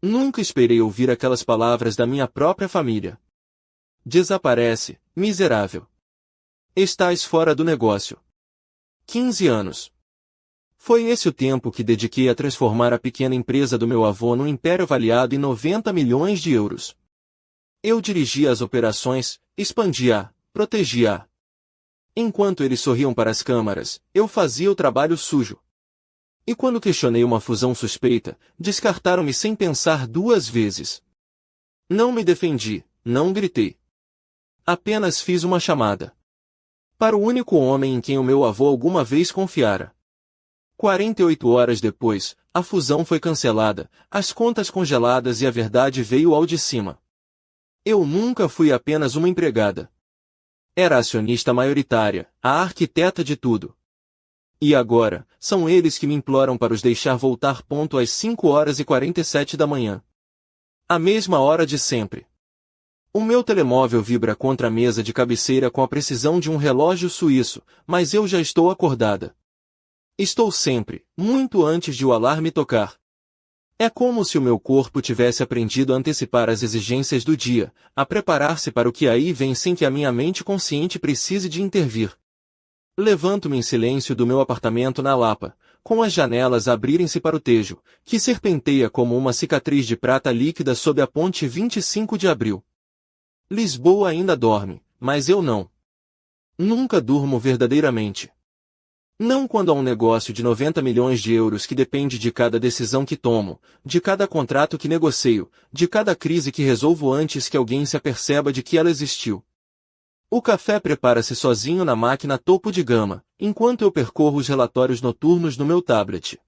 Nunca esperei ouvir aquelas palavras da minha própria família. Desaparece, miserável. Estás fora do negócio. 15 anos. Foi esse o tempo que dediquei a transformar a pequena empresa do meu avô num império avaliado em 90 milhões de euros. Eu dirigia as operações, expandia-a, protegia-a. Enquanto eles sorriam para as câmaras, eu fazia o trabalho sujo. E quando questionei uma fusão suspeita, descartaram-me sem pensar duas vezes. Não me defendi, não gritei. Apenas fiz uma chamada. Para o único homem em quem o meu avô alguma vez confiara. 48 horas depois, a fusão foi cancelada, as contas congeladas e a verdade veio ao de cima. Eu nunca fui apenas uma empregada. Era a acionista maioritária, a arquiteta de tudo. E agora, são eles que me imploram para os deixar voltar ponto às 5h47 da manhã. A mesma hora de sempre. O meu telemóvel vibra contra a mesa de cabeceira com a precisão de um relógio suíço, mas eu já estou acordada. Estou sempre, muito antes de o alarme tocar. É como se o meu corpo tivesse aprendido a antecipar as exigências do dia, a preparar-se para o que aí vem sem que a minha mente consciente precise de intervir. Levanto-me em silêncio do meu apartamento na Lapa, com as janelas a abrirem-se para o Tejo, que serpenteia como uma cicatriz de prata líquida sob a ponte 25 de abril. Lisboa ainda dorme, mas eu não. Nunca durmo verdadeiramente. Não quando há um negócio de 90 milhões de euros que depende de cada decisão que tomo, de cada contrato que negocio, de cada crise que resolvo antes que alguém se aperceba de que ela existiu. O café prepara-se sozinho na máquina topo de gama, enquanto eu percorro os relatórios noturnos no meu tablet.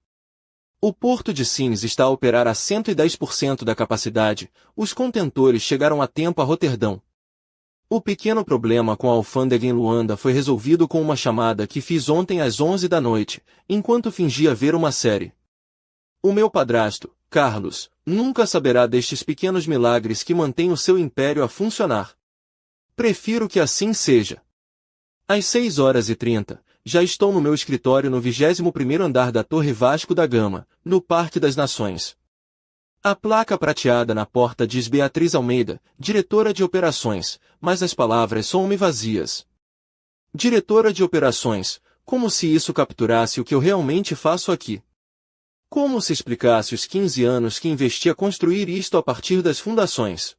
O porto de Sines está a operar a 110% da capacidade, os contentores chegaram a tempo a Roterdão. O pequeno problema com a alfândega em Luanda foi resolvido com uma chamada que fiz ontem às 11 da noite, enquanto fingia ver uma série. O meu padrasto, Carlos, nunca saberá destes pequenos milagres que mantêm o seu império a funcionar. Prefiro que assim seja. Às 6h30, já estou no meu escritório no 21º andar da Torre Vasco da Gama, no Parque das Nações. A placa prateada na porta diz Beatriz Almeida, diretora de operações, mas as palavras soam-me vazias. Diretora de operações, como se isso capturasse o que eu realmente faço aqui. Como se explicasse os 15 anos que investi a construir isto a partir das fundações.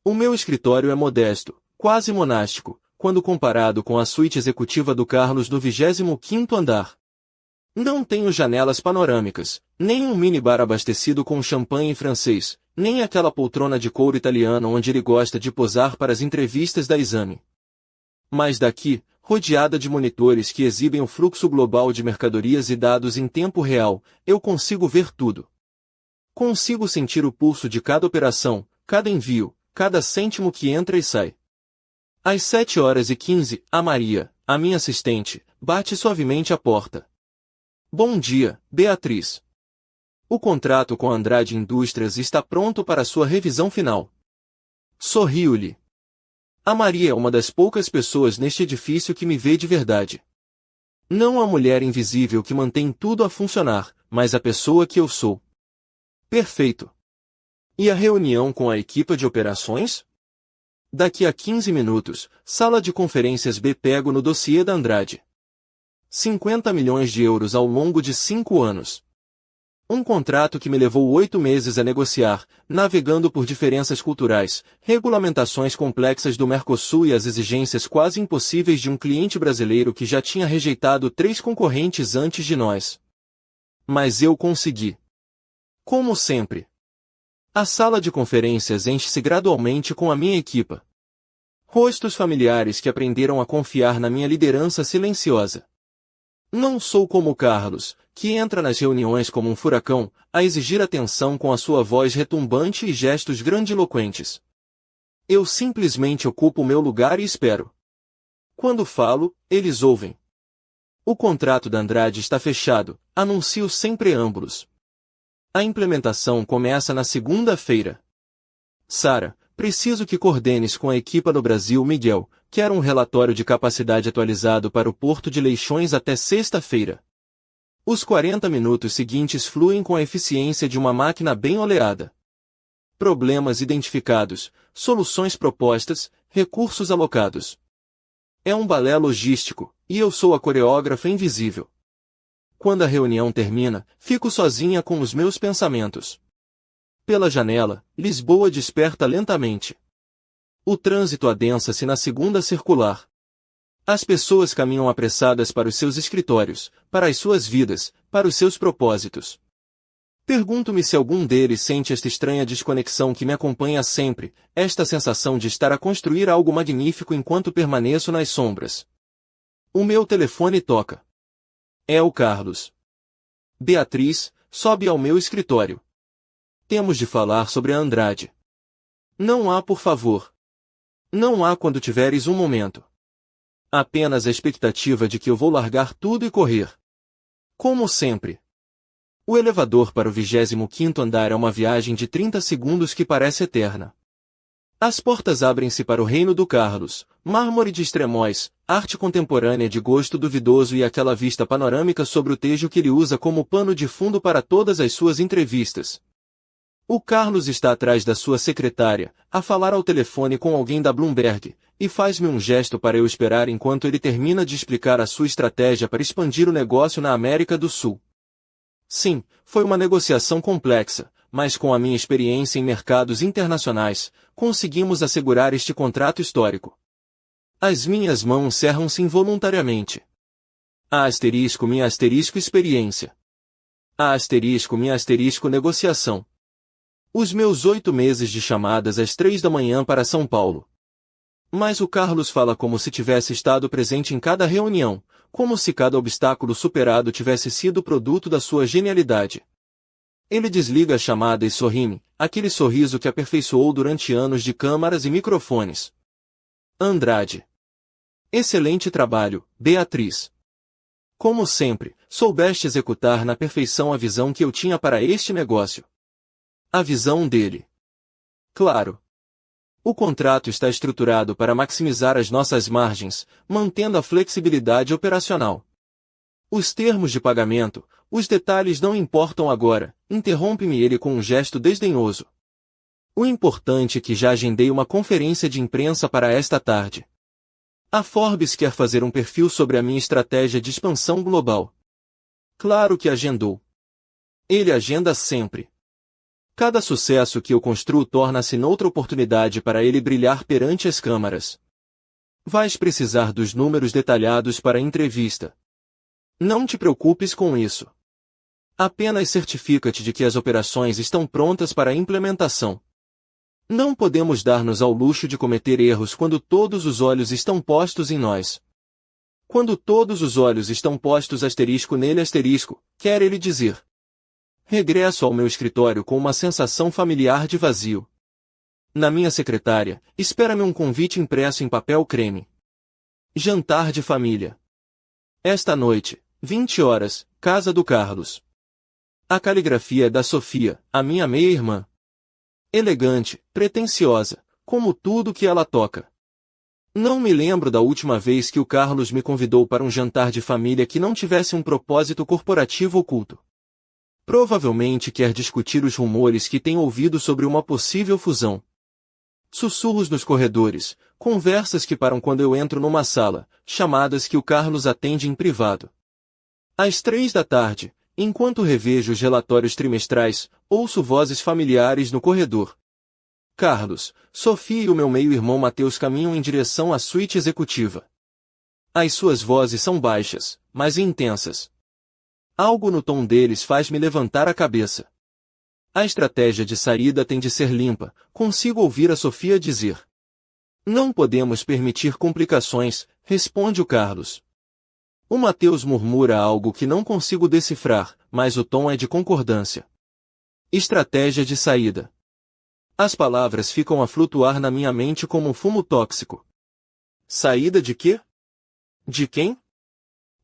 O meu escritório é modesto, quase monástico, quando comparado com a suíte executiva do Carlos no 25º andar. Não tenho janelas panorâmicas, nem um minibar abastecido com champanhe francês, nem aquela poltrona de couro italiano onde ele gosta de posar para as entrevistas da Exame. Mas daqui, rodeada de monitores que exibem o fluxo global de mercadorias e dados em tempo real, eu consigo ver tudo. Consigo sentir o pulso de cada operação, cada envio, cada cêntimo que entra e sai. Às 7h15, a Maria, a minha assistente, bate suavemente à porta. Bom dia, Beatriz. O contrato com a Andrade Indústrias está pronto para sua revisão final. Sorrio-lhe. A Maria é uma das poucas pessoas neste edifício que me vê de verdade. Não a mulher invisível que mantém tudo a funcionar, mas a pessoa que eu sou. Perfeito. E a reunião com a equipe de operações? Daqui a 15 minutos, sala de conferências B. Pego no dossiê da Andrade. 50 milhões de euros ao longo de 5 anos. Um contrato que me levou 8 meses a negociar, navegando por diferenças culturais, regulamentações complexas do Mercosul e as exigências quase impossíveis de um cliente brasileiro que já tinha rejeitado 3 concorrentes antes de nós. Mas eu consegui. Como sempre. A sala de conferências enche-se gradualmente com a minha equipa. Rostos familiares que aprenderam a confiar na minha liderança silenciosa. Não sou como o Carlos, que entra nas reuniões como um furacão, a exigir atenção com a sua voz retumbante e gestos grandiloquentes. Eu simplesmente ocupo o meu lugar e espero. Quando falo, eles ouvem. O contrato da Andrade está fechado, anuncio sem preâmbulos. A implementação começa na segunda-feira. Sara, preciso que coordenes com a equipa no Brasil Miguel, quero um relatório de capacidade atualizado para o Porto de Leixões até sexta-feira. Os 40 minutos seguintes fluem com a eficiência de uma máquina bem oleada. problemas identificados, soluções propostas, recursos alocados. É um balé logístico, e eu sou a coreógrafa invisível. Quando a reunião termina, fico sozinha com os meus pensamentos. Pela janela, Lisboa desperta lentamente. O trânsito adensa-se na segunda circular. As pessoas caminham apressadas para os seus escritórios, para as suas vidas, para os seus propósitos. Pergunto-me se algum deles sente esta estranha desconexão que me acompanha sempre, esta sensação de estar a construir algo magnífico enquanto permaneço nas sombras. O meu telefone toca. É o Carlos. Beatriz, sobe ao meu escritório. Temos de falar sobre a Andrade. Não há, por favor. Não há quando tiveres um momento. Apenas a expectativa de que eu vou largar tudo e correr. Como sempre. O elevador para o 25º andar é uma viagem de 30 segundos que parece eterna. As portas abrem-se para o reino do Carlos, mármore de extremóis, arte contemporânea de gosto duvidoso e aquela vista panorâmica sobre o Tejo que ele usa como pano de fundo para todas as suas entrevistas. O Carlos está atrás da sua secretária, a falar ao telefone com alguém da Bloomberg, e faz-me um gesto para eu esperar enquanto ele termina de explicar a sua estratégia para expandir o negócio na América do Sul. Sim, foi uma negociação complexa, mas com a minha experiência em mercados internacionais, conseguimos assegurar este contrato histórico. As minhas mãos cerram-se involuntariamente. Minha experiência. Minha negociação. Os meus 8 meses de chamadas às 3 da manhã para São Paulo. Mas o Carlos fala como se tivesse estado presente em cada reunião, como se cada obstáculo superado tivesse sido produto da sua genialidade. Ele desliga a chamada e sorri-me, aquele sorriso que aperfeiçoou durante anos de câmaras e microfones. Andrade. Excelente trabalho, Beatriz. Como sempre, soubeste executar na perfeição a visão que eu tinha para este negócio. A visão dele. Claro. O contrato está estruturado para maximizar as nossas margens, mantendo a flexibilidade operacional. Os termos de pagamento, os detalhes não importam agora, interrompe-me ele com um gesto desdenhoso. O importante é que já agendei uma conferência de imprensa para esta tarde. A Forbes quer fazer um perfil sobre a minha estratégia de expansão global. Claro que agendou. Ele agenda sempre. Cada sucesso que eu construo torna-se noutra oportunidade para ele brilhar perante as câmaras. Vais precisar dos números detalhados para a entrevista. Não te preocupes com isso. Apenas certifica-te de que as operações estão prontas para a implementação. Não podemos dar-nos ao luxo de cometer erros quando todos os olhos estão postos em nós. Quando todos os olhos estão postos nele quer ele dizer. Regresso ao meu escritório com uma sensação familiar de vazio. Na minha secretária, espera-me um convite impresso em papel creme. Jantar de família. Esta noite, 20 horas, casa do Carlos. A caligrafia é da Sofia, a minha meia-irmã. Elegante, pretensiosa, como tudo que ela toca. Não me lembro da última vez que o Carlos me convidou para um jantar de família que não tivesse um propósito corporativo oculto. Provavelmente quer discutir os rumores que tem ouvido sobre uma possível fusão. Sussurros nos corredores, conversas que param quando eu entro numa sala, chamadas que o Carlos atende em privado. Às 3 da tarde, enquanto revejo os relatórios trimestrais, ouço vozes familiares no corredor. Carlos, Sofia e o meu meio-irmão Mateus caminham em direção à suíte executiva. As suas vozes são baixas, mas intensas. Algo no tom deles faz-me levantar a cabeça. A estratégia de saída tem de ser limpa, consigo ouvir a Sofia dizer. Não podemos permitir complicações, responde o Carlos. O Mateus murmura algo que não consigo decifrar, mas o tom é de concordância. Estratégia de saída. As palavras ficam a flutuar na minha mente como um fumo tóxico. Saída de quê? De quem?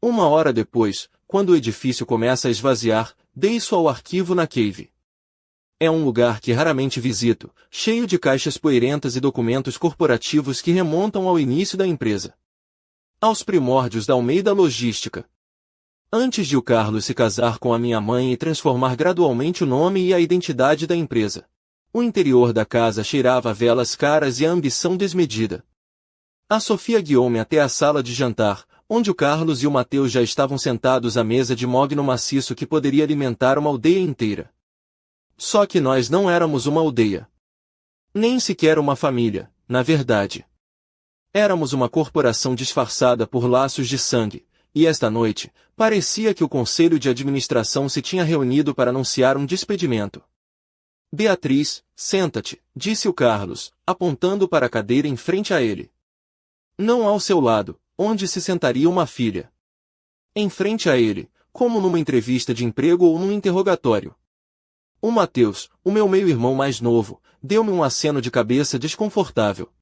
1 hora depois, quando o edifício começa a esvaziar, desço ao arquivo na Cave. É um lugar que raramente visito, cheio de caixas poeirentas e documentos corporativos que remontam ao início da empresa. Aos primórdios da Almeida Logística. Antes de o Carlos se casar com a minha mãe e transformar gradualmente o nome e a identidade da empresa. O interior da casa cheirava a velas caras e a ambição desmedida. A Sofia guiou-me até a sala de jantar, onde o Carlos e o Mateus já estavam sentados à mesa de mogno maciço que poderia alimentar uma aldeia inteira. Só que nós não éramos uma aldeia. Nem sequer uma família, na verdade. Éramos uma corporação disfarçada por laços de sangue, e esta noite, parecia que o conselho de administração se tinha reunido para anunciar um despedimento. Beatriz, senta-te, disse o Carlos, apontando para a cadeira em frente a ele. Não ao seu lado, onde se sentaria uma filha. Em frente a ele, como numa entrevista de emprego ou num interrogatório. O Mateus, o meu meio-irmão mais novo, deu-me um aceno de cabeça desconfortável.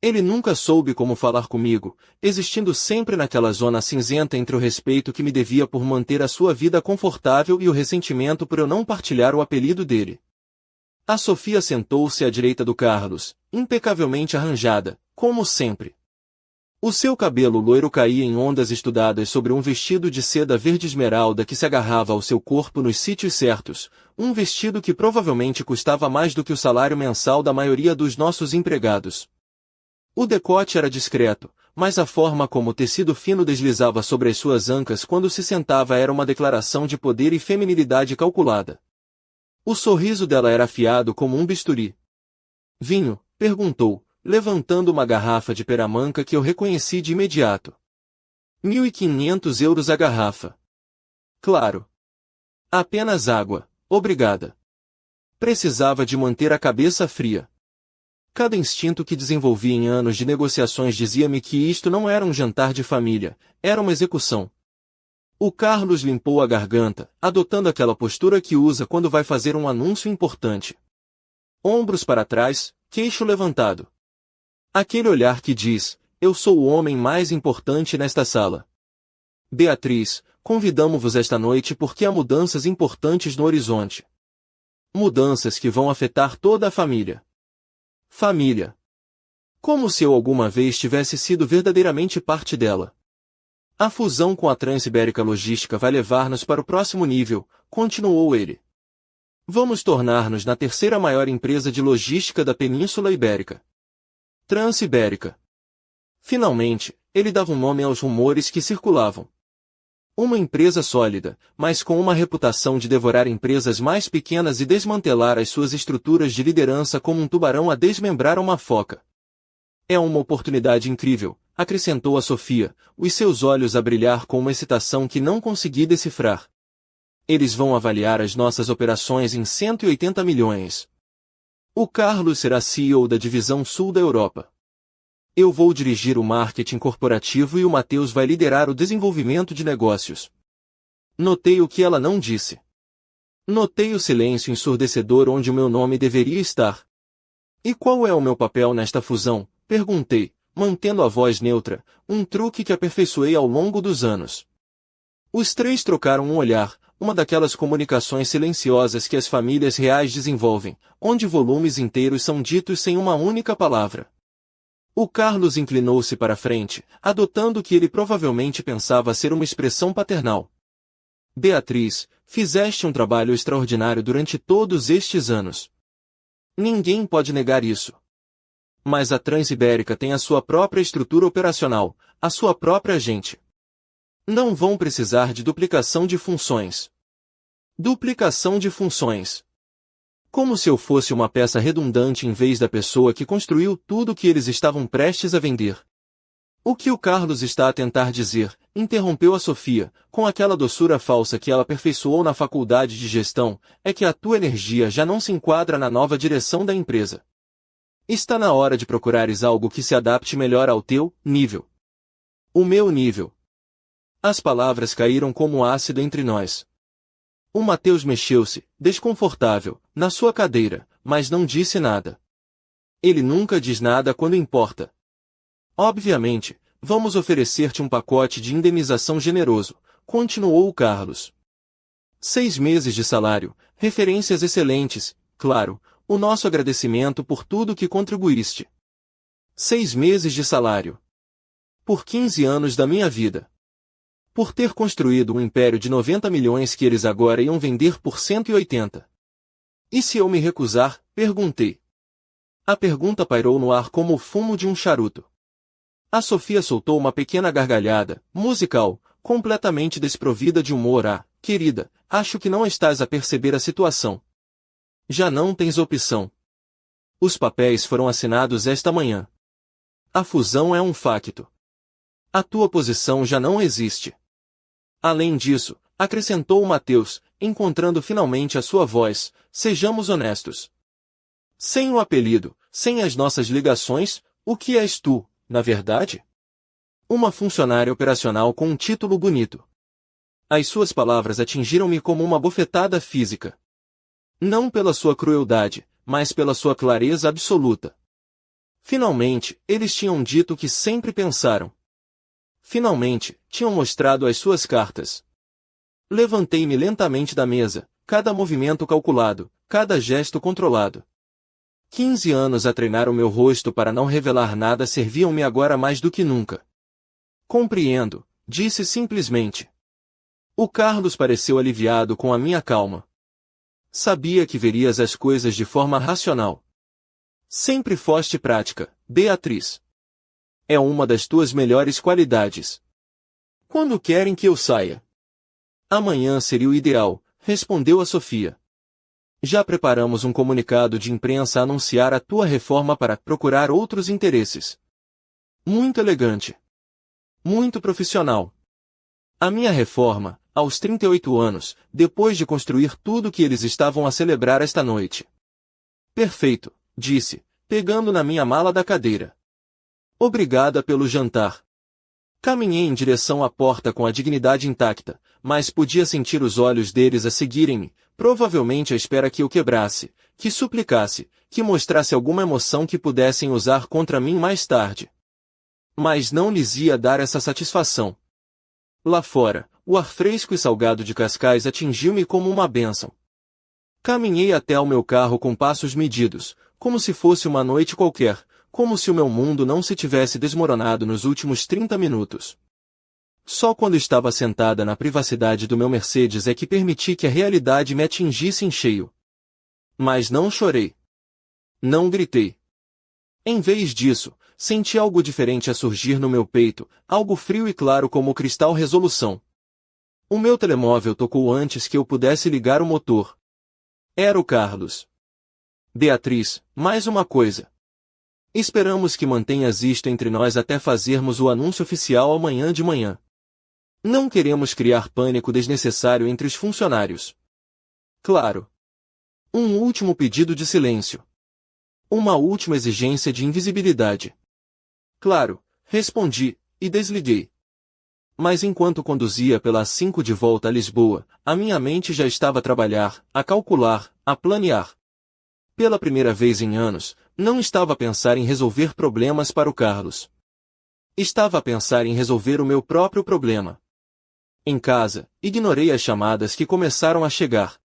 Ele nunca soube como falar comigo, existindo sempre naquela zona cinzenta entre o respeito que me devia por manter a sua vida confortável e o ressentimento por eu não partilhar o apelido dele. A Sofia sentou-se à direita do Carlos, impecavelmente arranjada, como sempre. O seu cabelo loiro caía em ondas estudadas sobre um vestido de seda verde esmeralda que se agarrava ao seu corpo nos sítios certos, um vestido que provavelmente custava mais do que o salário mensal da maioria dos nossos empregados. O decote era discreto, mas a forma como o tecido fino deslizava sobre as suas ancas quando se sentava era uma declaração de poder e feminilidade calculada. O sorriso dela era afiado como um bisturi. Vinho? Perguntou, levantando uma garrafa de peramanca que eu reconheci de imediato. 1.500 euros a garrafa. Claro. Apenas água, obrigada. Precisava de manter a cabeça fria. Cada instinto que desenvolvi em anos de negociações dizia-me que isto não era um jantar de família, era uma execução. O Carlos limpou a garganta, adotando aquela postura que usa quando vai fazer um anúncio importante. Ombros para trás, queixo levantado. Aquele olhar que diz, eu sou o homem mais importante nesta sala. Beatriz, convidamo-vos esta noite porque há mudanças importantes no horizonte. Mudanças que vão afetar toda a família. Família. Como se eu alguma vez tivesse sido verdadeiramente parte dela. A fusão com a Transibérica Logística vai levar-nos para o próximo nível, continuou ele. Vamos tornar-nos na terceira maior empresa de logística da Península Ibérica. Transibérica. Finalmente, ele dava um nome aos rumores que circulavam. Uma empresa sólida, mas com uma reputação de devorar empresas mais pequenas e desmantelar as suas estruturas de liderança como um tubarão a desmembrar uma foca. É uma oportunidade incrível, acrescentou a Sofia, os seus olhos a brilhar com uma excitação que não consegui decifrar. Eles vão avaliar as nossas operações em 180 milhões. O Carlos será CEO da divisão sul da Europa. Eu vou dirigir o marketing corporativo e o Mateus vai liderar o desenvolvimento de negócios. Notei o que ela não disse. Notei o silêncio ensurdecedor onde o meu nome deveria estar. E qual é o meu papel nesta fusão? Perguntei, mantendo a voz neutra, um truque que aperfeiçoei ao longo dos anos. Os três trocaram um olhar, uma daquelas comunicações silenciosas que as famílias reais desenvolvem, onde volumes inteiros são ditos sem uma única palavra. O Carlos inclinou-se para a frente, adotando o que ele provavelmente pensava ser uma expressão paternal. Beatriz, fizeste um trabalho extraordinário durante todos estes anos. Ninguém pode negar isso. Mas a Transibérica tem a sua própria estrutura operacional, a sua própria gente. Não vão precisar de duplicação de funções. Duplicação de funções. Como se eu fosse uma peça redundante em vez da pessoa que construiu tudo o que eles estavam prestes a vender. O que o Carlos está a tentar dizer, interrompeu a Sofia, com aquela doçura falsa que ela aperfeiçoou na faculdade de gestão, é que a tua energia já não se enquadra na nova direção da empresa. Está na hora de procurares algo que se adapte melhor ao teu nível. O meu nível. As palavras caíram como ácido entre nós. O Mateus mexeu-se, desconfortável, na sua cadeira, mas não disse nada. Ele nunca diz nada quando importa. Obviamente, vamos oferecer-te um pacote de indenização generoso, continuou o Carlos. 6 meses de salário, referências excelentes, claro, o nosso agradecimento por tudo que contribuíste. 6 meses de salário. Por 15 anos da minha vida. Por ter construído um império de 90 milhões que eles agora iam vender por 180. E se eu me recusar? Perguntei. A pergunta pairou no ar como o fumo de um charuto. A Sofia soltou uma pequena gargalhada, musical, completamente desprovida de humor. Ah, querida, acho que não estás a perceber a situação. Já não tens opção. Os papéis foram assinados esta manhã. A fusão é um facto. A tua posição já não existe. Além disso, acrescentou Mateus, encontrando finalmente a sua voz, sejamos honestos. Sem o apelido, sem as nossas ligações, o que és tu, na verdade? Uma funcionária operacional com um título bonito. As suas palavras atingiram-me como uma bofetada física. Não pela sua crueldade, mas pela sua clareza absoluta. Finalmente, eles tinham dito o que sempre pensaram. Finalmente, tinham mostrado as suas cartas. Levantei-me lentamente da mesa, cada movimento calculado, cada gesto controlado. 15 anos a treinar o meu rosto para não revelar nada serviam-me agora mais do que nunca. Compreendo, disse simplesmente. O Carlos pareceu aliviado com a minha calma. Sabia que verias as coisas de forma racional. Sempre foste prática, Beatriz. É uma das tuas melhores qualidades. Quando querem que eu saia? Amanhã seria o ideal, respondeu a Sofia. Já preparamos um comunicado de imprensa a anunciar a tua reforma para procurar outros interesses. Muito elegante. Muito profissional. A minha reforma, aos 38 anos, depois de construir tudo que eles estavam a celebrar esta noite. Perfeito, disse, pegando na minha mala da cadeira. Obrigada pelo jantar. Caminhei em direção à porta com a dignidade intacta, mas podia sentir os olhos deles a seguirem-me, provavelmente à espera que eu quebrasse, que suplicasse, que mostrasse alguma emoção que pudessem usar contra mim mais tarde. Mas não lhes ia dar essa satisfação. Lá fora, o ar fresco e salgado de Cascais atingiu-me como uma bênção. Caminhei até ao meu carro com passos medidos, como se fosse uma noite qualquer, como se o meu mundo não se tivesse desmoronado nos últimos 30 minutos. Só quando estava sentada na privacidade do meu Mercedes é que permiti que a realidade me atingisse em cheio. Mas não chorei. Não gritei. Em vez disso, senti algo diferente a surgir no meu peito, algo frio e claro como o cristal resolução. O meu telemóvel tocou antes que eu pudesse ligar o motor. Era o Carlos. Beatriz, mais uma coisa. Esperamos que mantenhas isto entre nós até fazermos o anúncio oficial amanhã de manhã. Não queremos criar pânico desnecessário entre os funcionários. Claro. Um último pedido de silêncio. Uma última exigência de invisibilidade. Claro, respondi, e desliguei. Mas enquanto conduzia pela A5 de volta a Lisboa, a minha mente já estava a trabalhar, a calcular, a planear. Pela primeira vez em anos, não estava a pensar em resolver problemas para o Carlos. Estava a pensar em resolver o meu próprio problema. Em casa, ignorei as chamadas que começaram a chegar.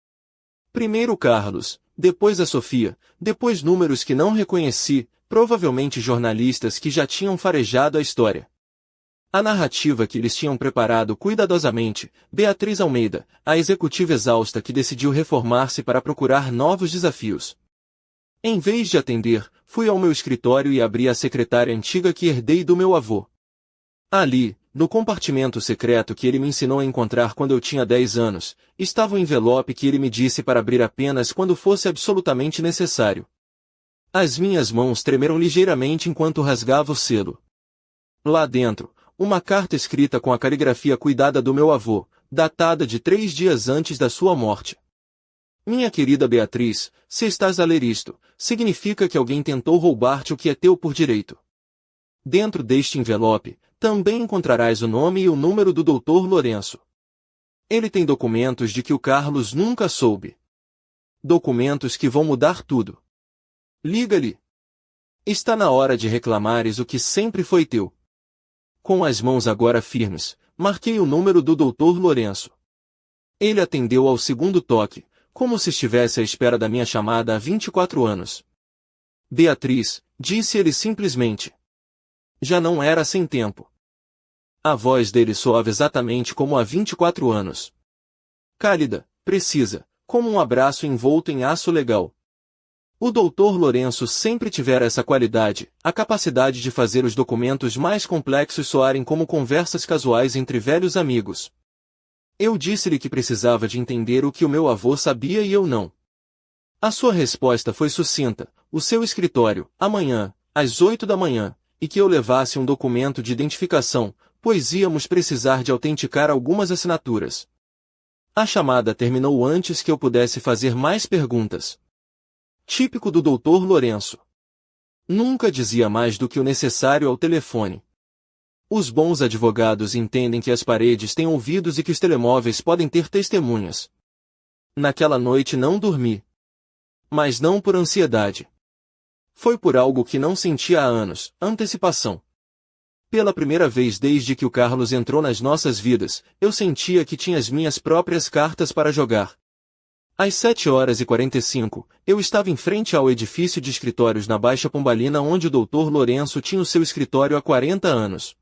Primeiro o Carlos, depois a Sofia, depois números que não reconheci, provavelmente jornalistas que já tinham farejado a história. A narrativa que eles tinham preparado cuidadosamente, Beatriz Almeida, a executiva exausta que decidiu reformar-se para procurar novos desafios. Em vez de atender, fui ao meu escritório e abri a secretária antiga que herdei do meu avô. Ali, no compartimento secreto que ele me ensinou a encontrar quando eu tinha 10 anos, estava o envelope que ele me disse para abrir apenas quando fosse absolutamente necessário. As minhas mãos tremeram ligeiramente enquanto rasgava o selo. Lá dentro, uma carta escrita com a caligrafia cuidada do meu avô, datada de 3 dias antes da sua morte. Minha querida Beatriz, se estás a ler isto, significa que alguém tentou roubar-te o que é teu por direito. Dentro deste envelope, também encontrarás o nome e o número do Dr. Lourenço. Ele tem documentos de que o Carlos nunca soube. Documentos que vão mudar tudo. Liga-lhe. Está na hora de reclamares o que sempre foi teu. Com as mãos agora firmes, marquei o número do Dr. Lourenço. Ele atendeu ao segundo toque, como se estivesse à espera da minha chamada há 24 anos. Beatriz, disse ele simplesmente. Já não era sem tempo. A voz dele soava exatamente como há 24 anos. Cálida, precisa, como um abraço envolto em aço legal. O Dr. Lourenço sempre tivera essa qualidade, a capacidade de fazer os documentos mais complexos soarem como conversas casuais entre velhos amigos. Eu disse-lhe que precisava de entender o que o meu avô sabia e eu não. A sua resposta foi sucinta: o seu escritório, amanhã, às 8 da manhã, e que eu levasse um documento de identificação, pois íamos precisar de autenticar algumas assinaturas. A chamada terminou antes que eu pudesse fazer mais perguntas. Típico do Dr. Lourenço. Nunca dizia mais do que o necessário ao telefone. Os bons advogados entendem que as paredes têm ouvidos e que os telemóveis podem ter testemunhas. Naquela noite não dormi. Mas não por ansiedade. Foi por algo que não sentia há anos, antecipação. Pela primeira vez desde que o Carlos entrou nas nossas vidas, eu sentia que tinha as minhas próprias cartas para jogar. Às 7h45, eu estava em frente ao edifício de escritórios na Baixa Pombalina onde o Dr. Lourenço tinha o seu escritório há 40 anos.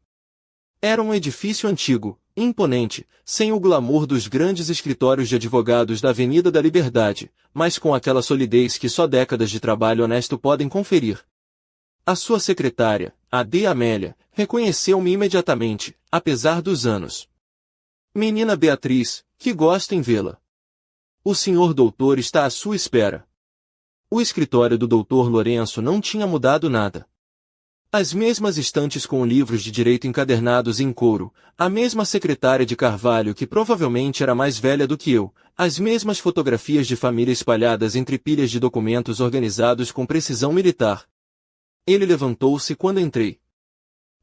Era um edifício antigo, imponente, sem o glamour dos grandes escritórios de advogados da Avenida da Liberdade, mas com aquela solidez que só décadas de trabalho honesto podem conferir. A sua secretária, a D. Amélia, reconheceu-me imediatamente, apesar dos anos. Menina Beatriz, que gosto em vê-la. O senhor doutor está à sua espera. O escritório do Dr. Lourenço não tinha mudado nada. As mesmas estantes com livros de direito encadernados em couro, a mesma secretária de Carvalho que provavelmente era mais velha do que eu, as mesmas fotografias de família espalhadas entre pilhas de documentos organizados com precisão militar. Ele levantou-se quando entrei.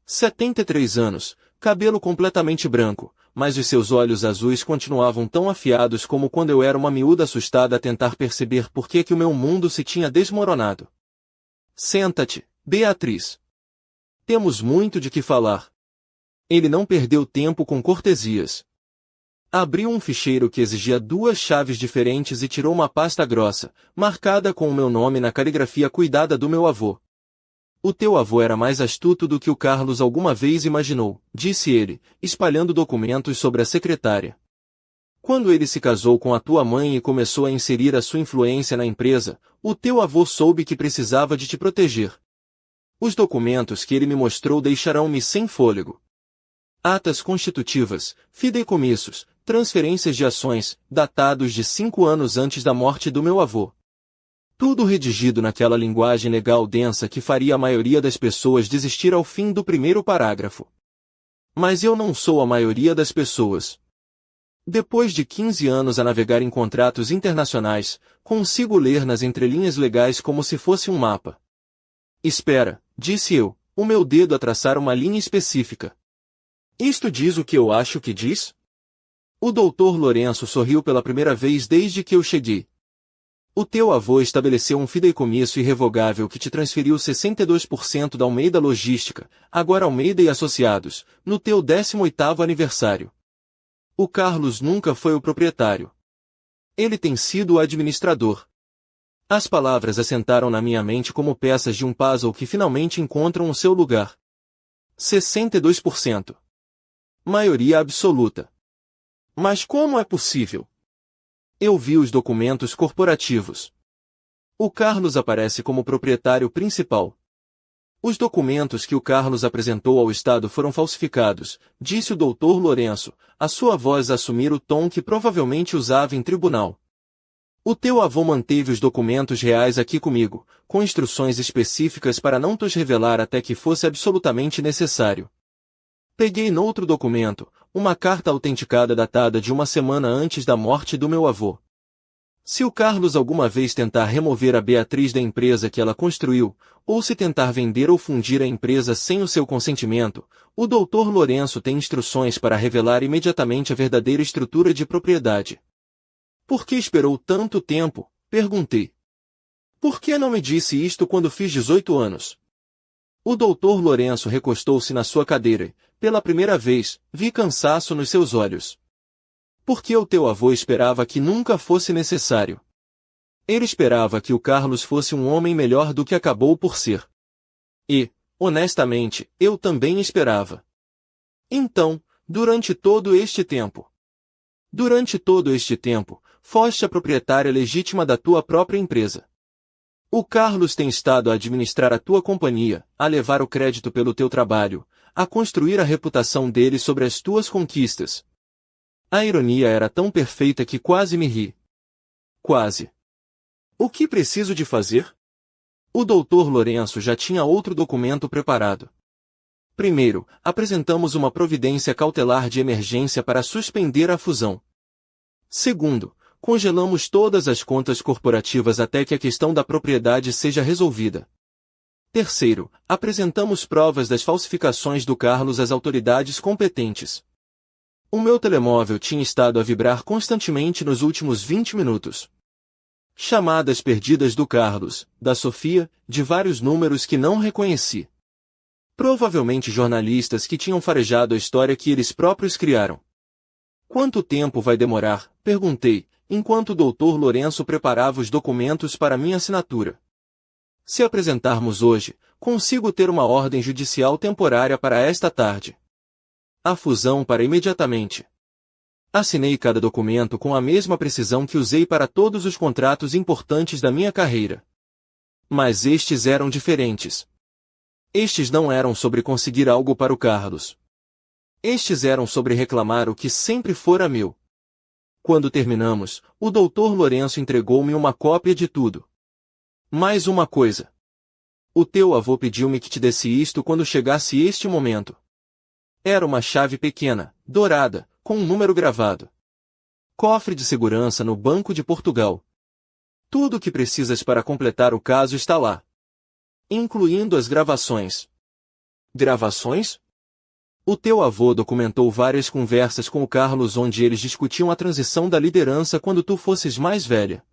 73 anos, cabelo completamente branco, mas os seus olhos azuis continuavam tão afiados como quando eu era uma miúda assustada a tentar perceber por que o meu mundo se tinha desmoronado. Senta-te, Beatriz. Temos muito de que falar. Ele não perdeu tempo com cortesias. Abriu um ficheiro que exigia 2 chaves diferentes e tirou uma pasta grossa, marcada com o meu nome na caligrafia cuidada do meu avô. O teu avô era mais astuto do que o Carlos alguma vez imaginou, disse ele, espalhando documentos sobre a secretária. Quando ele se casou com a tua mãe e começou a inserir a sua influência na empresa, o teu avô soube que precisava de te proteger. Os documentos que ele me mostrou deixarão-me sem fôlego. Atas constitutivas, fideicomissos, transferências de ações, datados de 5 anos antes da morte do meu avô. Tudo redigido naquela linguagem legal densa que faria a maioria das pessoas desistir ao fim do primeiro parágrafo. Mas eu não sou a maioria das pessoas. Depois de 15 anos a navegar em contratos internacionais, consigo ler nas entrelinhas legais como se fosse um mapa. Espera, disse eu, o meu dedo a traçar uma linha específica. Isto diz o que eu acho que diz? O Dr. Lourenço sorriu pela primeira vez desde que eu cheguei. O teu avô estabeleceu um fideicomisso irrevogável que te transferiu 62% da Almeida Logística, agora Almeida e Associados, no teu 18º aniversário. O Carlos nunca foi o proprietário. Ele tem sido o administrador. As palavras assentaram na minha mente como peças de um puzzle que finalmente encontram o seu lugar. 62%. Maioria absoluta. Mas como é possível? Eu vi os documentos corporativos. O Carlos aparece como proprietário principal. Os documentos que o Carlos apresentou ao Estado foram falsificados, disse o Dr. Lourenço, a sua voz a assumir o tom que provavelmente usava em tribunal. O teu avô manteve os documentos reais aqui comigo, com instruções específicas para não os revelar até que fosse absolutamente necessário. Peguei noutro documento, uma carta autenticada datada de 1 semana antes da morte do meu avô. Se o Carlos alguma vez tentar remover a Beatriz da empresa que ela construiu, ou se tentar vender ou fundir a empresa sem o seu consentimento, o Dr. Lourenço tem instruções para revelar imediatamente a verdadeira estrutura de propriedade. Por que esperou tanto tempo? Perguntei. Por que não me disse isto quando fiz 18 anos? O Dr. Lourenço recostou-se na sua cadeira e, pela primeira vez, vi cansaço nos seus olhos. Por que o teu avô esperava que nunca fosse necessário? Ele esperava que o Carlos fosse um homem melhor do que acabou por ser. E, honestamente, eu também esperava. Então, durante todo este tempo, foste a proprietária legítima da tua própria empresa. O Carlos tem estado a administrar a tua companhia, a levar o crédito pelo teu trabalho, a construir a reputação dele sobre as tuas conquistas. A ironia era tão perfeita que quase me ri. Quase. O que preciso de fazer? O Dr. Lourenço já tinha outro documento preparado. Primeiro, apresentamos uma providência cautelar de emergência para suspender a fusão. Segundo, congelamos todas as contas corporativas até que a questão da propriedade seja resolvida. Terceiro, apresentamos provas das falsificações do Carlos às autoridades competentes. O meu telemóvel tinha estado a vibrar constantemente nos últimos 20 minutos. Chamadas perdidas do Carlos, da Sofia, de vários números que não reconheci. Provavelmente jornalistas que tinham farejado a história que eles próprios criaram. Quanto tempo vai demorar? Perguntei, enquanto o Dr. Lourenço preparava os documentos para minha assinatura. Se apresentarmos hoje, consigo ter uma ordem judicial temporária para esta tarde. A fusão para imediatamente. Assinei cada documento com a mesma precisão que usei para todos os contratos importantes da minha carreira. Mas estes eram diferentes. Estes não eram sobre conseguir algo para o Carlos. Estes eram sobre reclamar o que sempre fora meu. Quando terminamos, o Dr. Lourenço entregou-me uma cópia de tudo. Mais uma coisa. O teu avô pediu-me que te desse isto quando chegasse este momento. Era uma chave pequena, dourada, com um número gravado. Cofre de segurança no Banco de Portugal. Tudo o que precisas para completar o caso está lá. Incluindo as gravações. Gravações? O teu avô documentou várias conversas com o Carlos onde eles discutiam a transição da liderança quando tu fosses mais velha.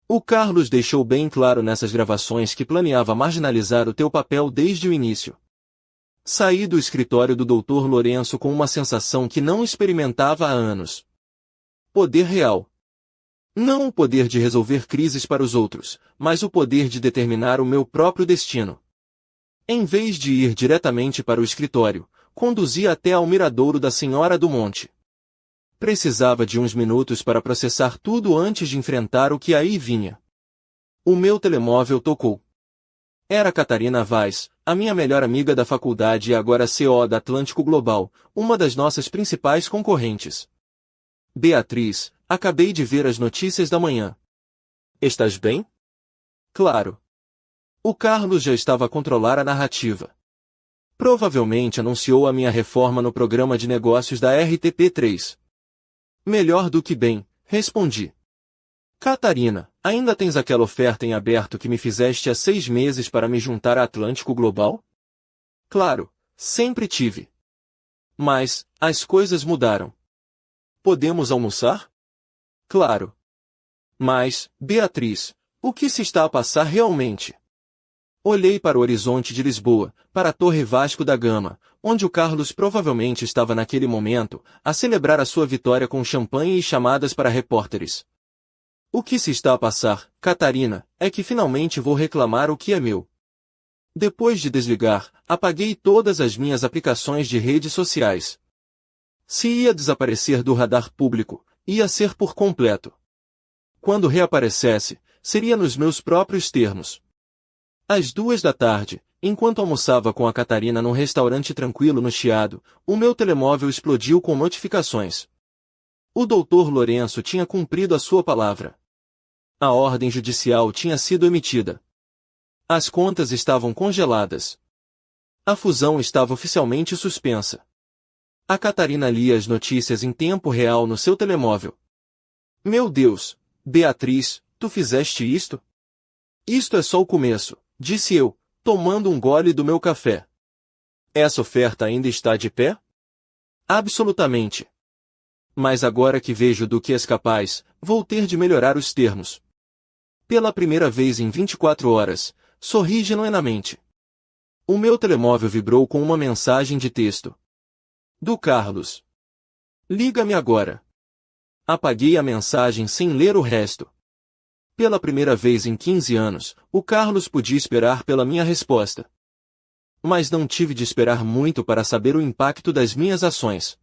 O Carlos deixou bem claro nessas gravações que planeava marginalizar o teu papel desde o início. Saí do escritório do Dr. Lourenço com uma sensação que não experimentava há anos. Poder real. Não o poder de resolver crises para os outros, mas o poder de determinar o meu próprio destino. Em vez de ir diretamente para o escritório, conduzi até ao miradouro da Senhora do Monte. Precisava de uns minutos para processar tudo antes de enfrentar o que aí vinha. O meu telemóvel tocou. Era Catarina Vaz, a minha melhor amiga da faculdade e agora CEO da Atlântico Global, uma das nossas principais concorrentes. Beatriz, acabei de ver as notícias da manhã. Estás bem? Claro. O Carlos já estava a controlar a narrativa. Provavelmente anunciou a minha reforma no programa de negócios da RTP3. Melhor do que bem, respondi. Catarina, ainda tens aquela oferta em aberto que me fizeste há 6 meses para me juntar à Atlântico Global? Claro, sempre tive. Mas, as coisas mudaram. Podemos almoçar? Claro. Mas, Beatriz, o que se está a passar realmente? Olhei para o horizonte de Lisboa, para a Torre Vasco da Gama, onde o Carlos provavelmente estava naquele momento, a celebrar a sua vitória com champanhe e chamadas para repórteres. O que se está a passar, Catarina, é que finalmente vou reclamar o que é meu. Depois de desligar, apaguei todas as minhas aplicações de redes sociais. Se ia desaparecer do radar público, ia ser por completo. Quando reaparecesse, seria nos meus próprios termos. Às 2 da tarde, enquanto almoçava com a Catarina num restaurante tranquilo no Chiado, o meu telemóvel explodiu com notificações. O Dr. Lourenço tinha cumprido a sua palavra. A ordem judicial tinha sido emitida. As contas estavam congeladas. A fusão estava oficialmente suspensa. A Catarina lia as notícias em tempo real no seu telemóvel. Meu Deus, Beatriz, tu fizeste isto? Isto é só o começo, disse eu, tomando um gole do meu café. Essa oferta ainda está de pé? Absolutamente. Mas agora que vejo do que és capaz, vou ter de melhorar os termos. Pela primeira vez em 24 horas, sorri genuinamente. O meu telemóvel vibrou com uma mensagem de texto. Do Carlos. Liga-me agora. Apaguei a mensagem sem ler o resto. Pela primeira vez em 15 anos, o Carlos podia esperar pela minha resposta. Mas não tive de esperar muito para saber o impacto das minhas ações.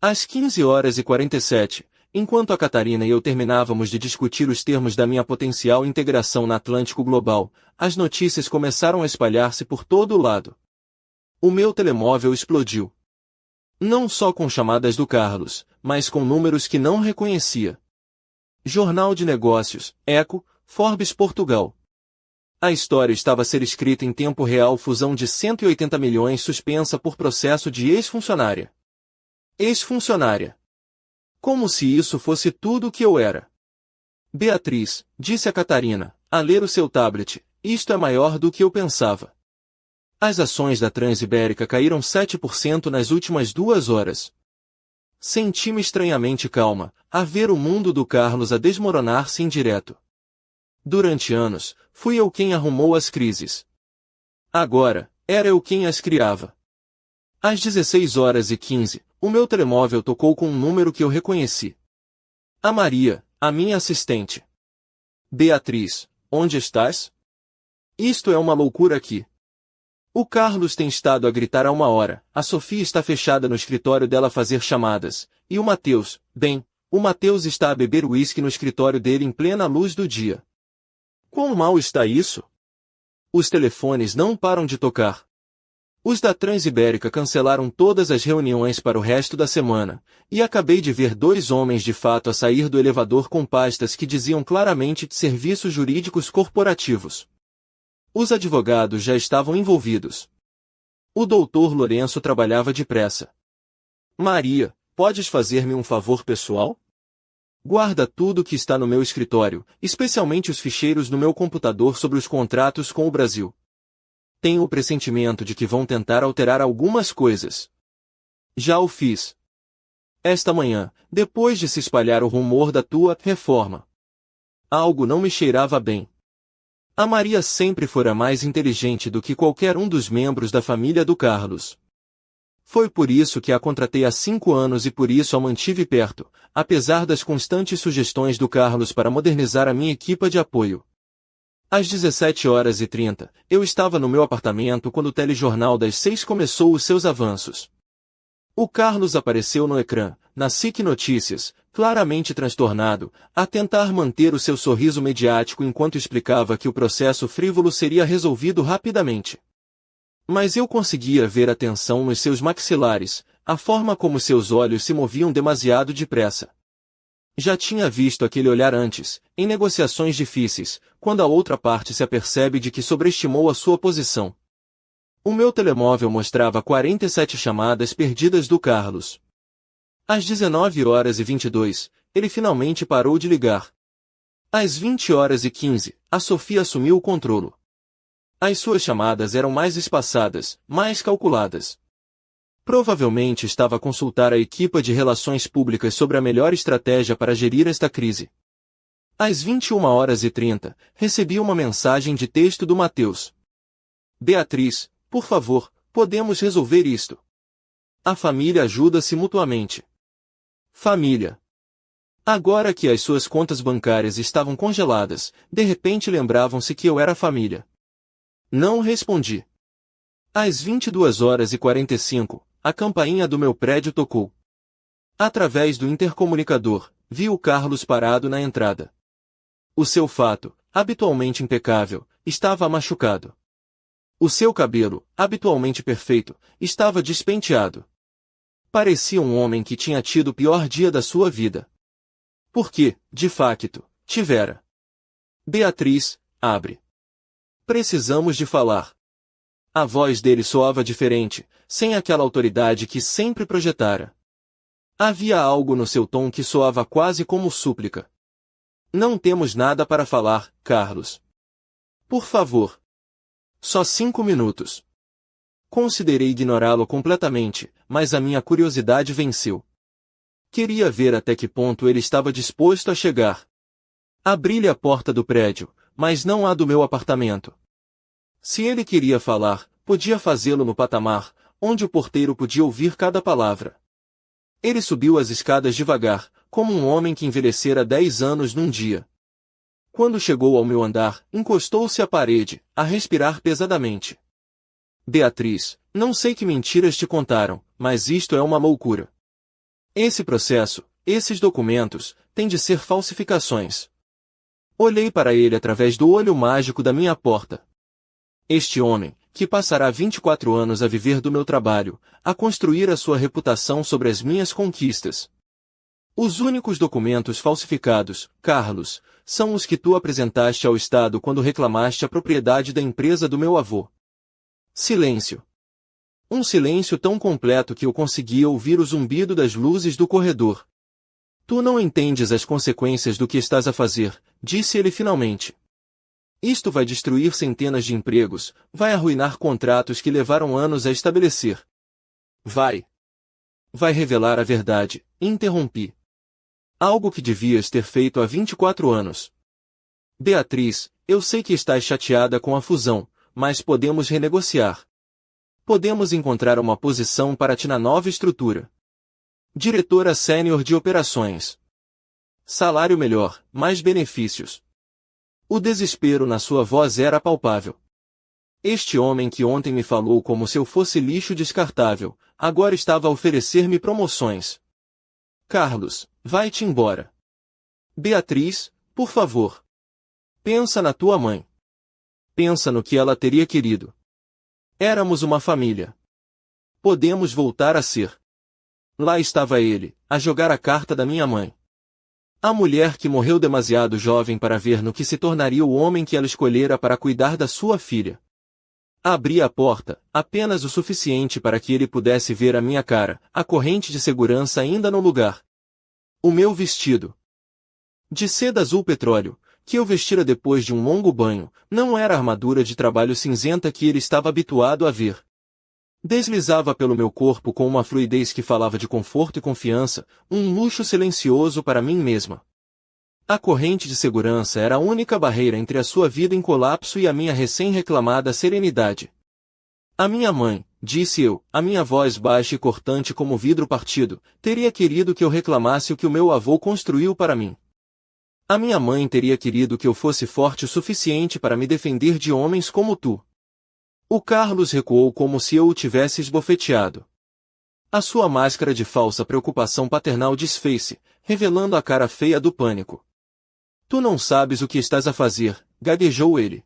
Às 15h47, enquanto a Catarina e eu terminávamos de discutir os termos da minha potencial integração na Atlântico Global, as notícias começaram a espalhar-se por todo o lado. O meu telemóvel explodiu. Não só com chamadas do Carlos, mas com números que não reconhecia. Jornal de Negócios, Eco, Forbes Portugal. A história estava a ser escrita em tempo real. Fusão de 180 milhões suspensa por processo de ex-funcionária. Ex-funcionária. Como se isso fosse tudo o que eu era. Beatriz, disse a Catarina, a ler o seu tablet, isto é maior do que eu pensava. As ações da Transibérica caíram 7% nas últimas 2 horas. Senti-me estranhamente calma, a ver o mundo do Carlos a desmoronar-se em direto. Durante anos, fui eu quem arrumou as crises. Agora, era eu quem as criava. Às 16h15, o meu telemóvel tocou com um número que eu reconheci. A Maria, a minha assistente. Beatriz, onde estás? Isto é uma loucura aqui. O Carlos tem estado a gritar há 1 hora, a Sofia está fechada no escritório dela a fazer chamadas, e o Mateus, bem, o Mateus está a beber uísque no escritório dele em plena luz do dia. Quão mal está isso? Os telefones não param de tocar. Os da Transibérica cancelaram todas as reuniões para o resto da semana, e acabei de ver 2 homens de fato a sair do elevador com pastas que diziam claramente de serviços jurídicos corporativos. Os advogados já estavam envolvidos. O doutor Lourenço trabalhava depressa. Maria, podes fazer-me um favor pessoal? Guarda tudo que está no meu escritório, especialmente os ficheiros no meu computador sobre os contratos com o Brasil. Tenho o pressentimento de que vão tentar alterar algumas coisas. Já o fiz. Esta manhã, depois de se espalhar o rumor da tua reforma. Algo não me cheirava bem. A Maria sempre fora mais inteligente do que qualquer um dos membros da família do Carlos. Foi por isso que a contratei há 5 anos e por isso a mantive perto, apesar das constantes sugestões do Carlos para modernizar a minha equipa de apoio. Às 17h30, eu estava no meu apartamento quando o telejornal das 6 começou os seus avanços. O Carlos apareceu no ecrã, na SIC Notícias, claramente transtornado, a tentar manter o seu sorriso mediático enquanto explicava que o processo frívolo seria resolvido rapidamente. Mas eu conseguia ver a tensão nos seus maxilares, a forma como seus olhos se moviam demasiado depressa. Já tinha visto aquele olhar antes, em negociações difíceis, quando a outra parte se apercebe de que sobreestimou a sua posição. O meu telemóvel mostrava 47 chamadas perdidas do Carlos. Às 19h22, ele finalmente parou de ligar. Às 20h15, a Sofia assumiu o controlo. As suas chamadas eram mais espaçadas, mais calculadas. Provavelmente estava a consultar a equipa de relações públicas sobre a melhor estratégia para gerir esta crise. Às 21h30, recebi uma mensagem de texto do Mateus. Beatriz, por favor, podemos resolver isto. A família ajuda-se mutuamente. Família. Agora que as suas contas bancárias estavam congeladas, de repente lembravam-se que eu era família. Não respondi. Às 22h45, a campainha do meu prédio tocou. Através do intercomunicador, vi o Carlos parado na entrada. O seu fato, habitualmente impecável, estava machucado. O seu cabelo, habitualmente perfeito, estava despenteado. Parecia um homem que tinha tido o pior dia da sua vida. Porque, de facto, tivera. Beatriz, abre. Precisamos de falar. A voz dele soava diferente, sem aquela autoridade que sempre projetara. Havia algo no seu tom que soava quase como súplica. Não temos nada para falar, Carlos. Por favor. Só 5 minutos. Considerei ignorá-lo completamente, mas a minha curiosidade venceu. Queria ver até que ponto ele estava disposto a chegar. Abri-lhe a porta do prédio, mas não a do meu apartamento. Se ele queria falar, podia fazê-lo no patamar, onde o porteiro podia ouvir cada palavra. Ele subiu as escadas devagar, como um homem que envelhecera 10 anos num dia. Quando chegou ao meu andar, encostou-se à parede, a respirar pesadamente. Beatriz, não sei que mentiras te contaram, mas isto é uma loucura. Esse processo, Esses documentos têm de ser falsificações. Olhei para ele através do olho mágico da minha porta. Este homem, que passará 24 anos a viver do meu trabalho, a construir a sua reputação sobre as minhas conquistas. Os únicos documentos falsificados, Carlos, são os que tu apresentaste ao Estado quando reclamaste a propriedade da empresa do meu avô. Silêncio. Um silêncio tão completo que eu conseguia ouvir o zumbido das luzes do corredor. Tu não entendes as consequências do que estás a fazer, disse ele finalmente. Isto vai destruir centenas de empregos, vai arruinar contratos que levaram anos a estabelecer. Vai revelar a verdade, interrompi. Algo que devias ter feito há 24 anos. Beatriz, eu sei que estás chateada com a fusão, mas podemos renegociar. Podemos encontrar uma posição para ti na nova estrutura. Diretora sênior de operações. Salário melhor, mais benefícios. O desespero na sua voz era palpável. Este homem que ontem me falou como se eu fosse lixo descartável, agora estava a oferecer-me promoções. Carlos, vai-te embora. Beatriz, por favor. Pensa na tua mãe. Pensa no que ela teria querido. Éramos uma família. Podemos voltar a ser. Lá estava ele, a jogar a carta da minha mãe. A mulher que morreu demasiado jovem para ver no que se tornaria o homem que ela escolhera para cuidar da sua filha. Abri a porta, apenas o suficiente para que ele pudesse ver a minha cara, a corrente de segurança ainda no lugar. O meu vestido de seda azul petróleo, que eu vestira depois de um longo banho, não era a armadura de trabalho cinzenta que ele estava habituado a ver. Deslizava pelo meu corpo com uma fluidez que falava de conforto e confiança, um luxo silencioso para mim mesma. A corrente de segurança era a única barreira entre a sua vida em colapso e a minha recém-reclamada serenidade. A minha mãe, disse eu, a minha voz baixa e cortante como vidro partido, teria querido que eu reclamasse o que o meu avô construiu para mim. A minha mãe teria querido que eu fosse forte o suficiente para me defender de homens como tu. O Carlos recuou como se eu o tivesse esbofeteado. A sua máscara de falsa preocupação paternal desfez-se, revelando a cara feia do pânico. Tu não sabes o que estás a fazer, gaguejou ele.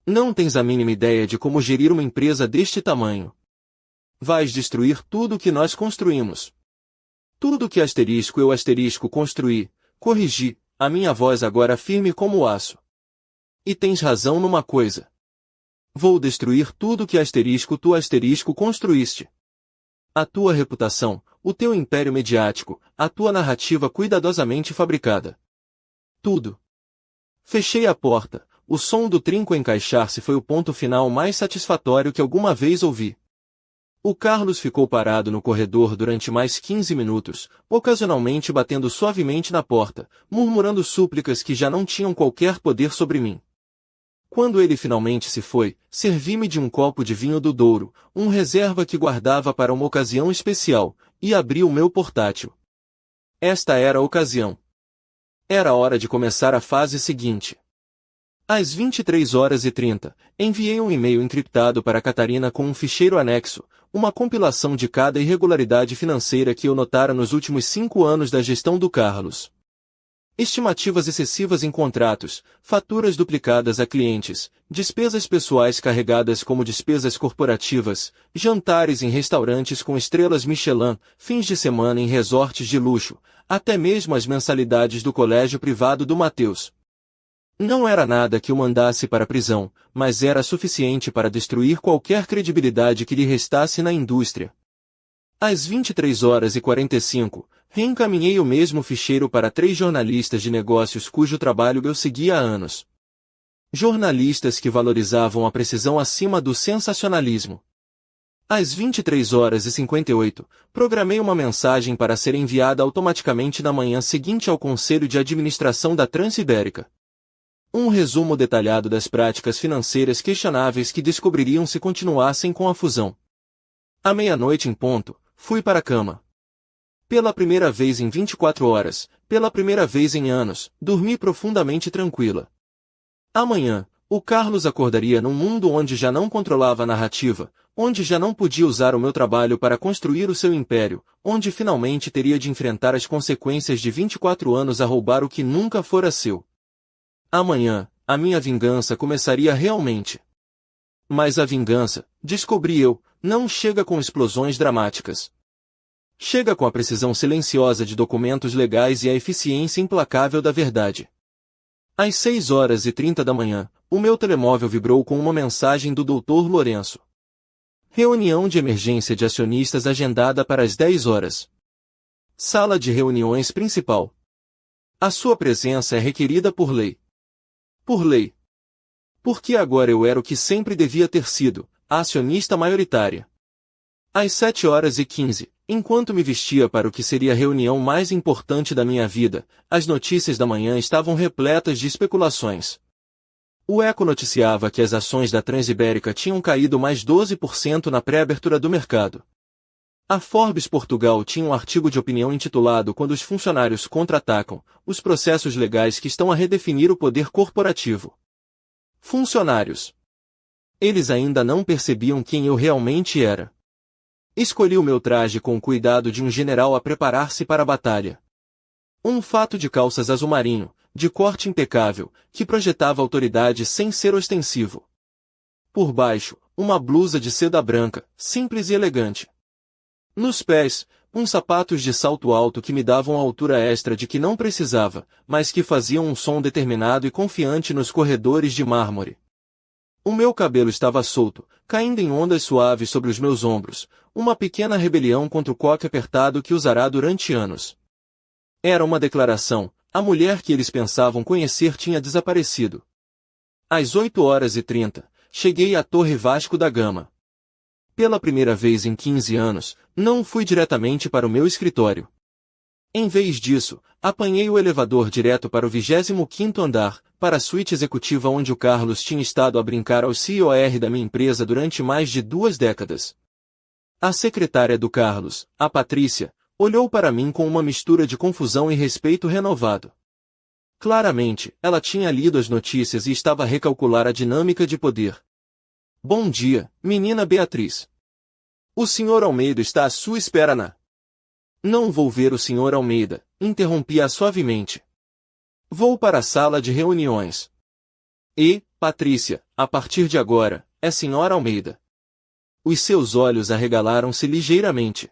Não tens a mínima ideia de como gerir uma empresa deste tamanho. Vais destruir tudo o que nós construímos. Tudo que eu construí, corrigi, a minha voz agora firme como aço. E tens razão numa coisa. Vou destruir tudo que tu construíste. A tua reputação, o teu império mediático, a tua narrativa cuidadosamente fabricada. Tudo. Fechei a porta, o som do trinco encaixar-se foi o ponto final mais satisfatório que alguma vez ouvi. O Carlos ficou parado no corredor durante mais 15 minutos, ocasionalmente batendo suavemente na porta, murmurando súplicas que já não tinham qualquer poder sobre mim. Quando ele finalmente se foi, servi-me de um copo de vinho do Douro, um reserva que guardava para uma ocasião especial, e abri o meu portátil. Esta era a ocasião. Era hora de começar a fase seguinte. Às 23h30, enviei um e-mail encriptado para Catarina com um ficheiro anexo, uma compilação de cada irregularidade financeira que eu notara nos últimos 5 anos da gestão do Carlos. Estimativas excessivas em contratos, faturas duplicadas a clientes, despesas pessoais carregadas como despesas corporativas, jantares em restaurantes com estrelas Michelin, fins de semana em resorts de luxo, até mesmo as mensalidades do colégio privado do Mateus. Não era nada que o mandasse para a prisão, mas era suficiente para destruir qualquer credibilidade que lhe restasse na indústria. Às 23h45, reencaminhei o mesmo ficheiro para 3 jornalistas de negócios cujo trabalho eu seguia há anos. Jornalistas que valorizavam a precisão acima do sensacionalismo. Às 23h58, programei uma mensagem para ser enviada automaticamente na manhã seguinte ao Conselho de Administração da Transibérica. Um resumo detalhado das práticas financeiras questionáveis que descobririam se continuassem com a fusão. À meia-noite em ponto, fui para a cama. Pela primeira vez em 24 horas, pela primeira vez em anos, dormi profundamente tranquila. Amanhã, O Carlos acordaria num mundo onde já não controlava a narrativa, onde já não podia usar o meu trabalho para construir o seu império, onde finalmente teria de enfrentar as consequências de 24 anos a roubar o que nunca fora seu. Amanhã, a minha vingança começaria realmente. Mas a vingança, descobri eu, não chega com explosões dramáticas. Chega com a precisão silenciosa de documentos legais e a eficiência implacável da verdade. Às 6h30 da manhã, o meu telemóvel vibrou com uma mensagem do Dr. Lourenço. Reunião de emergência de acionistas agendada para as 10 horas. Sala de reuniões principal. A sua presença é requerida por lei. Por lei. Porque agora eu era o que sempre devia ter sido, a acionista maioritária. Às 7h15, enquanto me vestia para o que seria a reunião mais importante da minha vida, as notícias da manhã estavam repletas de especulações. O Eco noticiava que as ações da Transibérica tinham caído mais 12% na pré-abertura do mercado. A Forbes Portugal tinha um artigo de opinião intitulado Quando os funcionários contra-atacam, os processos legais que estão a redefinir o poder corporativo. Funcionários. Eles ainda não percebiam quem eu realmente era. Escolhi o meu traje com o cuidado de um general a preparar-se para a batalha. Um fato de calças azul marinho, de corte impecável, que projetava autoridade sem ser ostensivo. Por baixo, uma blusa de seda branca, simples e elegante. Nos pés, uns sapatos de salto alto que me davam a altura extra de que não precisava, mas que faziam um som determinado e confiante nos corredores de mármore. O meu cabelo estava solto, caindo em ondas suaves sobre os meus ombros, uma pequena rebelião contra o coque apertado que usará durante anos. Era uma declaração, a mulher que eles pensavam conhecer tinha desaparecido. Às 8h30, cheguei à Torre Vasco da Gama. Pela primeira vez em 15 anos, não fui diretamente para o meu escritório. Em vez disso, apanhei o elevador direto para o 25º andar, para a suíte executiva onde o Carlos tinha estado a brincar ao COR da minha empresa durante mais de 2 décadas. A secretária do Carlos, a Patrícia, olhou para mim com uma mistura de confusão e respeito renovado. Claramente, ela tinha lido as notícias e estava a recalcular a dinâmica de poder. Bom dia, menina Beatriz. O Sr. Almeida está à sua espera na... Não vou ver o Sr. Almeida, interrompi-a suavemente. Vou para a sala de reuniões. E, Patrícia, a partir de agora, é Sr. Almeida. Os seus olhos arregalaram-se ligeiramente.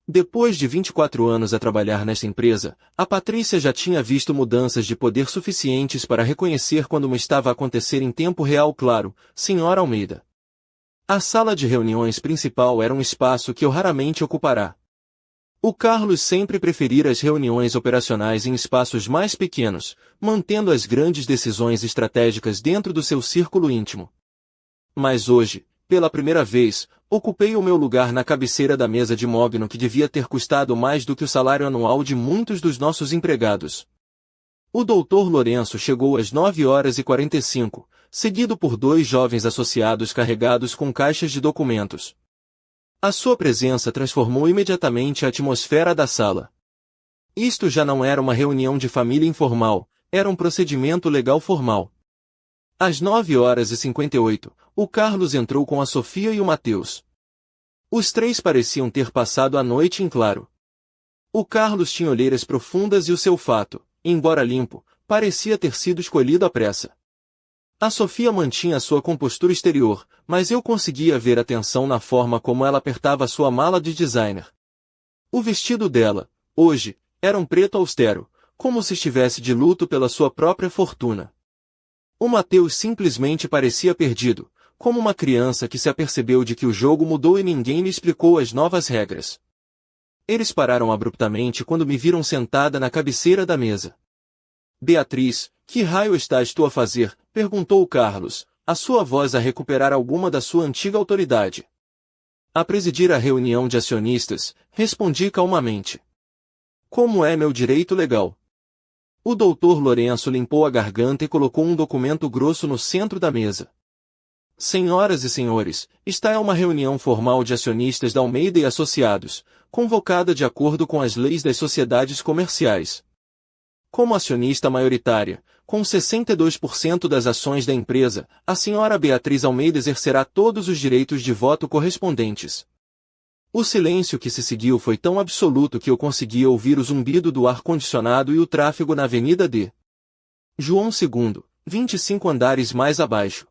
Depois de 24 anos a trabalhar nesta empresa, a Patrícia já tinha visto mudanças de poder suficientes para reconhecer quando uma estava a acontecer em tempo real. Claro, Sr. Almeida. A sala de reuniões principal era um espaço que eu raramente ocupará. O Carlos sempre preferira as reuniões operacionais em espaços mais pequenos, mantendo as grandes decisões estratégicas dentro do seu círculo íntimo. Mas hoje, pela primeira vez, ocupei o meu lugar na cabeceira da mesa de mogno que devia ter custado mais do que o salário anual de muitos dos nossos empregados. O Dr. Lourenço chegou às 9h45, seguido por 2 jovens associados carregados com caixas de documentos. A sua presença transformou imediatamente a atmosfera da sala. Isto já não era uma reunião de família informal, era um procedimento legal formal. Às 9h58, o Carlos entrou com a Sofia e o Mateus. Os 3 pareciam ter passado a noite em claro. O Carlos tinha olheiras profundas e o seu fato, embora limpo, parecia ter sido escolhido à pressa. A Sofia mantinha sua compostura exterior, mas eu conseguia ver a tensão na forma como ela apertava sua mala de designer. O vestido dela, hoje, era um preto austero, como se estivesse de luto pela sua própria fortuna. O Mateus simplesmente parecia perdido, como uma criança que se apercebeu de que o jogo mudou e ninguém lhe explicou as novas regras. Eles pararam abruptamente quando me viram sentada na cabeceira da mesa. Beatriz, que raio estás tu a fazer? Perguntou o Carlos, a sua voz a recuperar alguma da sua antiga autoridade. A presidir a reunião de acionistas, respondi calmamente. Como é meu direito legal? O Dr. Lourenço limpou a garganta e colocou um documento grosso no centro da mesa. Senhoras e senhores, esta é uma reunião formal de acionistas da Almeida e Associados, convocada de acordo com as leis das sociedades comerciais. Como acionista maioritária, com 62% das ações da empresa, a senhora Beatriz Almeida exercerá todos os direitos de voto correspondentes. O silêncio que se seguiu foi tão absoluto que eu conseguia ouvir o zumbido do ar-condicionado e o tráfego na Avenida D. João II, 25 andares mais abaixo.